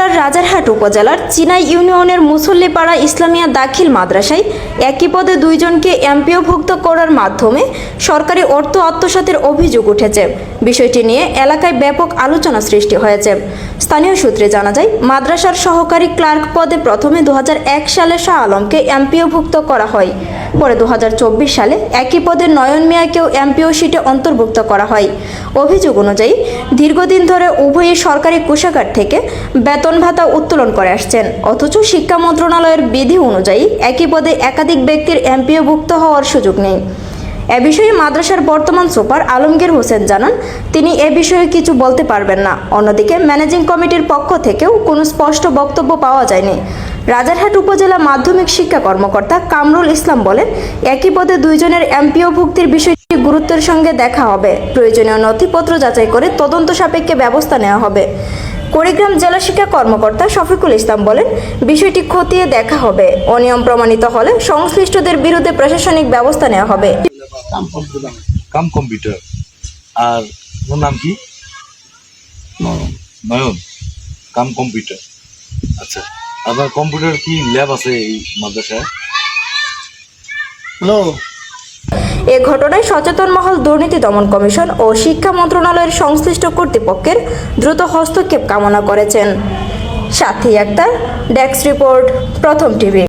জেলার রাজারহাট উপজেলার চিনাই ইউনিয়নের মুসল্লিপাড়া ইসলামিয়া দাখিল মাদ্রাসায় একই পদে দুইজনকে এমপিওভুক্ত করার মাধ্যমে সরকারি অর্থ আত্মসাতের অভিযোগ উঠেছে। বিষয়টি নিয়ে এলাকায় ব্যাপক আলোচনা সৃষ্টি হয়েছে। স্থানীয় সূত্রে জানা যায়, মাদ্রাসার সহকারী ক্লার্ক পদে প্রথমে 2001 সালে শাহ আলমকে এমপিওভুক্ত করা হয়। পরে 2024 সালে একই পদে নয়ন মিয়াকেও এমপিও শিটে অন্তর্ভুক্ত করা হয়। অভিযোগ অনুযায়ী দীর্ঘদিন ধরে উভয়ই সরকারি কোষাগার থেকে বেতন ভাতা উত্তোলন করে আসছেন, অথচ শিক্ষা মন্ত্রণালয়ের বিধি অনুযায়ী একই পদে একাধিক ব্যক্তির এমপিওভুক্ত হওয়ার সুযোগ নেই। এ বিষয়ে মাদ্রাসার বর্তমান সুপার আলমগীর হোসেন জানান, তিনি এ বিষয়ে কিছু বলতে পারবেন না। অন্যদিকে ম্যানেজিং কমিটির পক্ষ থেকেও কোনো স্পষ্ট বক্তব্য পাওয়া যায়নি। রাজারহাট উপজেলা মাধ্যমিক শিক্ষা কর্মকর্তা কামরুল ইসলাম বলেন, একই পদে দুইজনের এমপিওভুক্তির বিষয়টি গুরুত্বের সঙ্গে দেখা হবে। প্রয়োজনীয় নথিপত্র যাচাই করে তদন্ত সাপেক্ষে ব্যবস্থা নেওয়া হবে। কুড়িগ্রাম জেলা শিক্ষা কর্মকর্তা শফিকুল ইসলাম বলেন, বিষয়টি খতিয়ে দেখা হবে। অনিয়ম প্রমাণিত হলে সংশ্লিষ্টদের বিরুদ্ধে প্রশাসনিক ব্যবস্থা নেওয়া হবে। Cum computer. আর ওর নাম কি? নয়ন। কাম কম্পিউটার। আচ্ছা, আপনার কম্পিউটার কি ল্যাব আছে এই মাদ্রাসায়? এ ঘটনায় সচেতন মহল, দুর্নীতি দমন কমিশন ও শিক্ষা মন্ত্রণালয়ের সংশ্লিষ্ট কর্তৃপক্ষের দ্রুত হস্তক্ষেপ কামনা করেছেন। সাথী আক্তার, ডেস্ক রিপোর্ট, প্রথম টিভি।